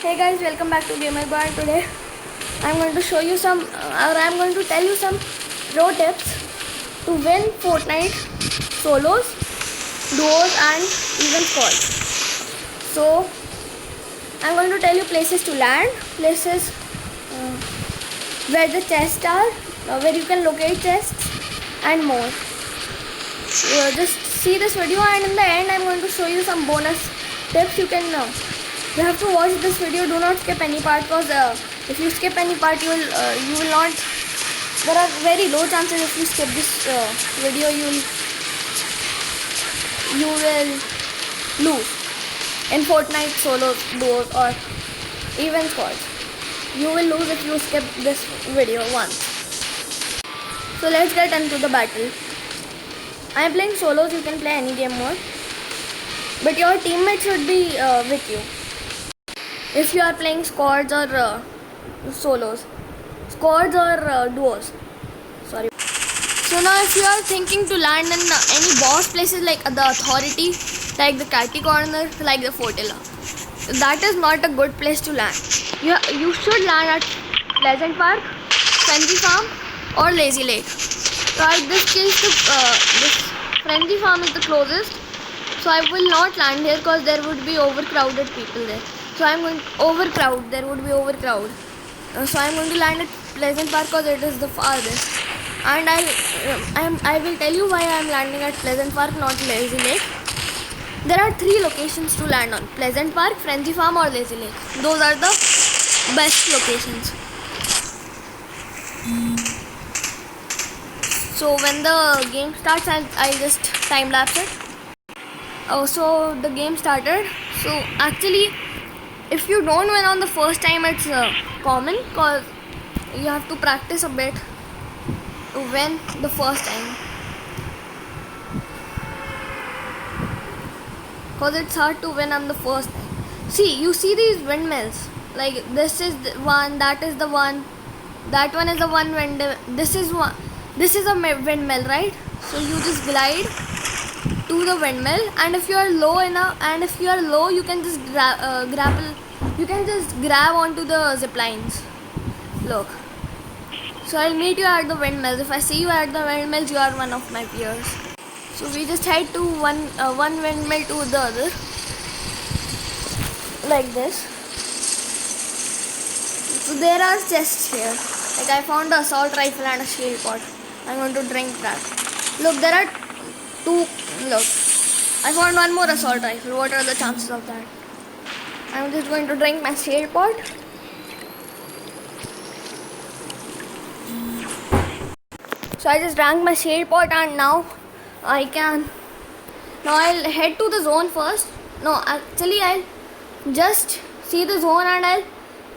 Hey guys, welcome back to Gamer Bar. Today I'm going to show you I'm going to tell you some pro tips to win Fortnite solos, duos, and even squads. So I'm going to tell you places to land, places where the chests are, where you can locate chests, and more. Just see this video, and in the end, I'm going to show you some bonus tips you can know. You have to watch this video. Do not skip any part, because if you skip any part, you will not. There are very low chances if you skip this video, you will lose in Fortnite solos, duos, or even squads. You will lose if you skip this video once. So let's get into the battle. I am playing solos. You can play any game mode, but your teammates should be with you. If you are playing squads or duos, sorry. So now if you are thinking to land in any boss places like the Authority, like the Catty Corner, like the Fortilla, that is not a good place to land. You should land at Pleasant Park, Frenzy Farm, or Lazy Lake. So at this case, this Frenzy Farm is the closest. So I will not land here because there would be overcrowded people there. So I'm going to there would be overcrowd. So I'm going to land at Pleasant Park because it is the farthest. And I will tell you why I'm landing at Pleasant Park, not Lazy Lake. There are 3 locations to land on: Pleasant Park, Frenzy Farm, or Lazy Lake. Those are the best locations. So when the game starts, I'll just time lapse it. Oh, so the game started. So actually, if you don't win on the first time, it's common, because you have to practice a bit to win the first time, because it's hard to win on the first time. You see these windmills, like this is the one, that is the one, that one is the one windmill, this is a windmill, right? So you just glide to the windmill, and if you are low you can just grab onto the zip lines. Look, so I'll meet you at the windmills. If I see you at the windmills, you are one of my peers. So we just head to one windmill to the other, like this. So there are chests here. Like I found an assault rifle and a shield pot. I'm going to drink that. Look, there are 2. Look, I found one more assault rifle. What are the chances of that? I'm just going to drink my shield pot. So I just drank my shield pot, and now I'll head to the zone first. No, actually I'll just see the zone and I'll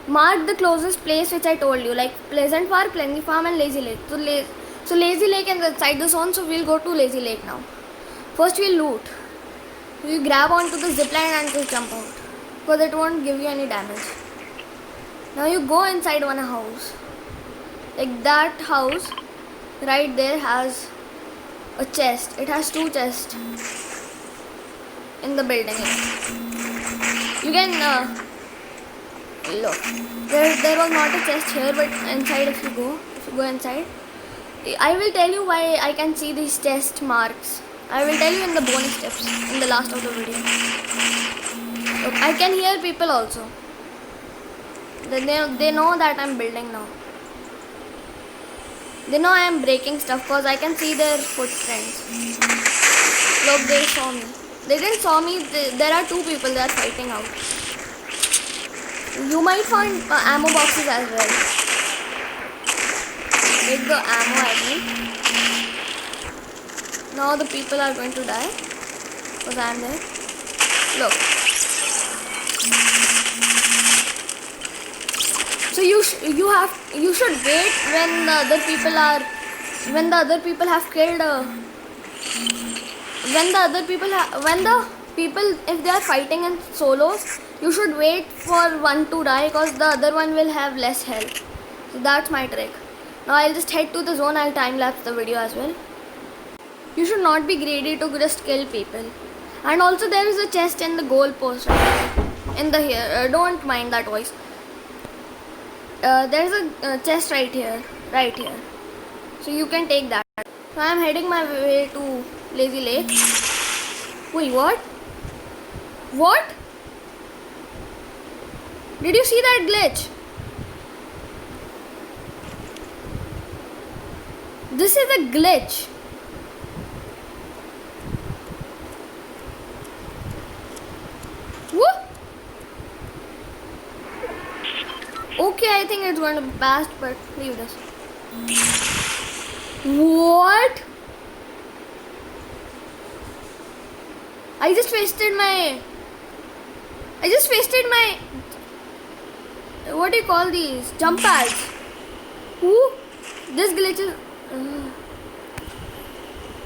mark the closest place which I told you, like Pleasant Park, Frenzy Farm, and Lazy Lake. So Lazy Lake is inside the zone, so we'll go to Lazy Lake now. First we'll loot. You grab onto the zipline and just jump out, because it won't give you any damage. Now you go inside one house. Like that house right there has a chest. It has 2 chests in the building. You can look. There was not a chest here, but inside if you go inside, I will tell you why I can see these chest marks. I will tell you in the bonus tips in the last of the video. Look, I can hear people also. They know that I'm building now. They know I am breaking stuff, because I can see their footprints. Look, they saw me. They didn't saw me. There are 2 people that are fighting out. You might find ammo boxes as well. Take the ammo as well. Now the people are going to die, because I am there. Look. So you should wait when the other people have killed. If they are fighting in solos, you should wait for one to die, because the other one will have less health. So that's my trick. Now I'll just head to the zone. I'll time lapse the video as well. You should not be greedy to just kill people. And also there is a chest in the goal post right? in the here. Don't mind that voice. There's a chest right here, so you can take that. So I'm heading my way to Lazy Lake. Wait, what? What? Did you see that glitch? This is a glitch. Whoop. Okay, I think it's going to be fast, but leave this. What? I just wasted my what do you call these? Jump pads. Who? This glitch is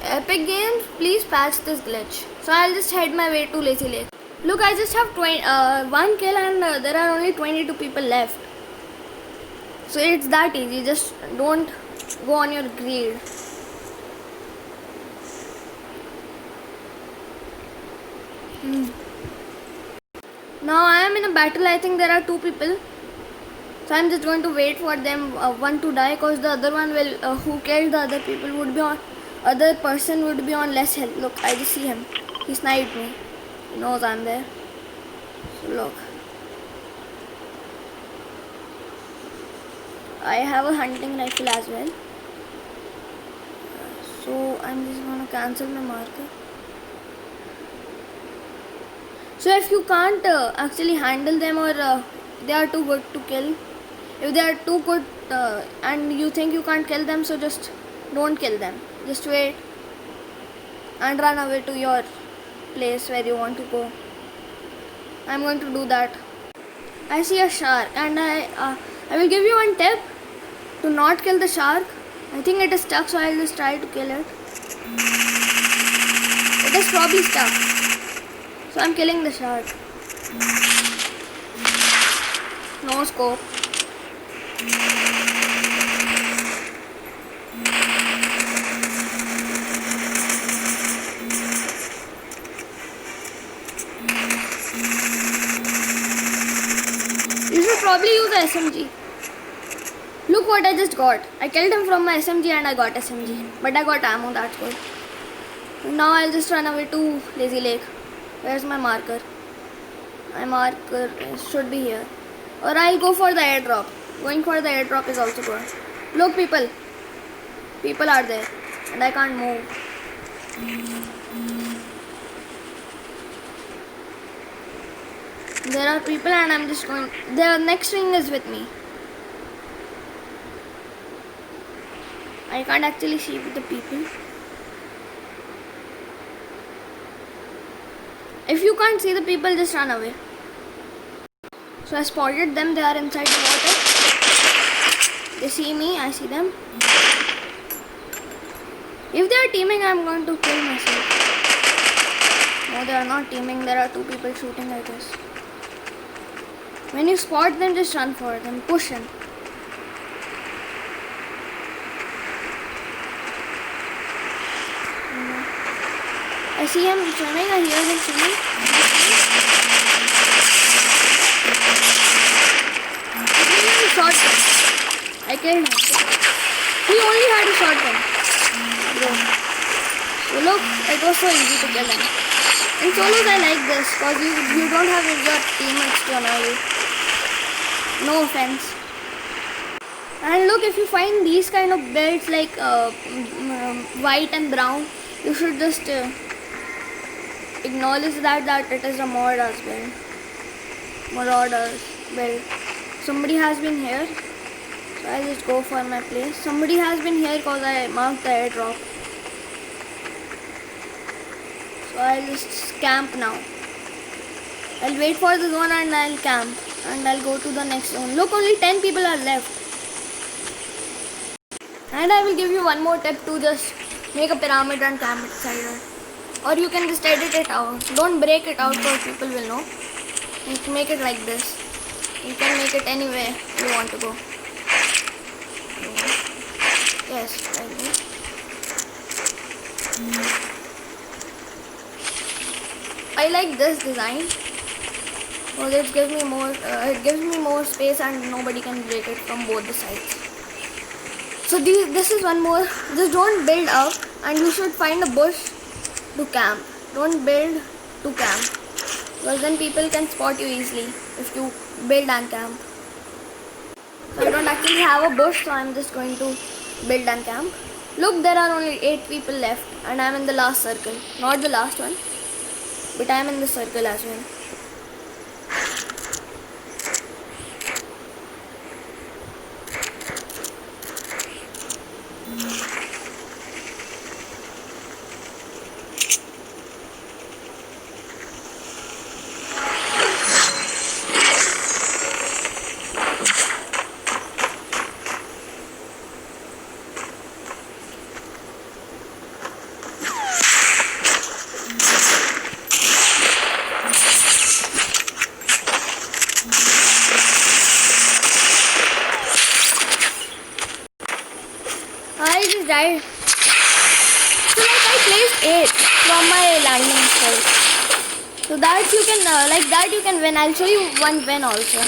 Epic Games, please patch this glitch. So I'll just head my way to Lazy Lake. Look, I just have 1 kill and there are only 22 people left. So it's that easy. Just don't go on your greed. Now I am in a battle. I think there are 2 people. So I'm just going to wait for them one to die, because the other one will who killed the other people would be on other person would be on less health. Look, I just see him. He sniped me. He knows I'm there. So look. I have a hunting rifle as well. So I'm just gonna cancel my marker. So if you can't actually handle them, or they are too good to kill, if they are too good and you think you can't kill them, so just don't kill them. Just wait and run away to your place where you want to go. I'm going to do that. I see a shark, and I will give you one tip to not kill the shark. I think it is stuck, so I'll just try to kill it. It is probably stuck, so I'm killing the shark. No scope. You should probably use a SMG. Look what I just got. I killed him from my SMG and I got SMG. But I got ammo, that's good. Now I'll just run away to Lazy Lake. Where's my marker? My marker should be here. Or I'll go for the airdrop. Going for the airdrop is also good. Look, people. People are there. And I can't move. There are people and I'm just going. The next ring is with me. I can't actually see the people. If you can't see the people, just run away. So I spotted them. They are inside the water. They see me. I see them. If they are teaming, I'm going to kill myself. No, they are not teaming. There are 2 people shooting at us. When you spot them, just run for them. Push them. I see him swimming. I hear him swimming. I shotgun. I killed him. He only had a shotgun. Bro. So look, it was so easy to kill him. In solos I like this because you don't have your teammates to annoy you. No offense. And look, if you find these kind of builds like white and brown, you should just acknowledge that it is a mod as well. Marauders build. Somebody has been here, so I'll just go for my place. Somebody has been here because I marked the airdrop. So I'll just camp now. I'll wait for the zone and I'll camp. And I'll go to the next zone. Look, only 10 people are left. And I will give you one more tip to just make a pyramid and camp inside it. Or you can just edit it out. Don't break it out so people will know. You can make it like this. You can make it anywhere you want to go. Yes, like this. I like this design. Well, it gives me more space and nobody can break it from both the sides. So this is one more. Just don't build up, and you should find a bush to camp. Don't build to camp, because then people can spot you easily if you build and camp. So I don't actually have a bush, so I'm just going to build and camp. Look, there are only 8 people left, and I'm in the last circle. Not the last one, but I'm in the circle as well. I just died. So like I placed 8 from my landing spell. So that you can like that you can win. I'll show you one win also.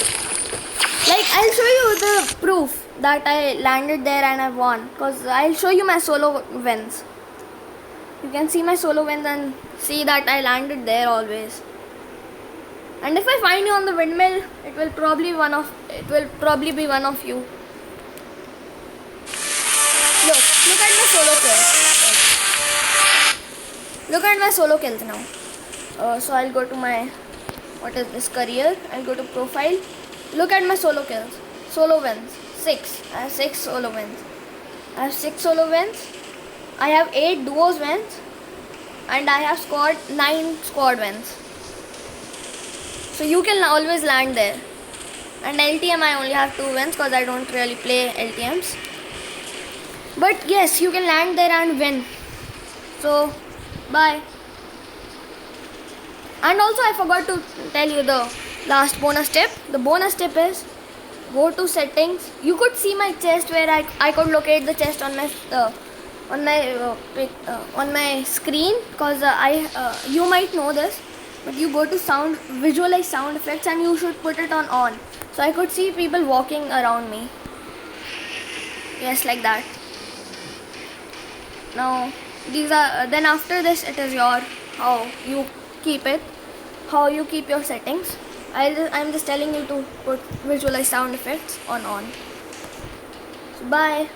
Like I'll show you the proof that I landed there and I won. Cause I'll show you my solo wins. You can see my solo wins and see that I landed there always. And if I find you on the windmill, it will probably be one of you. Look at my solo kills. Look at my solo kills now. So I'll go to my, what is this, career. I'll go to profile. Look at my solo kills. Solo wins. 6. I have 6 solo wins. I have 8 duos wins. And I have scored 9 squad wins. So you can always land there. And LTM I only have 2 wins because I don't really play LTMs. But yes, you can land there and win. So, bye. And also I forgot to tell you the last bonus tip. The bonus tip is go to settings. You could see my chest where I could locate the chest on my screen, because you might know this, but you go to visualize sound effects, and you should put it on. So I could see people walking around me. Yes, like that. Now then after this it is how you keep your settings. I'm just telling you to put visualize sound effects on. So bye.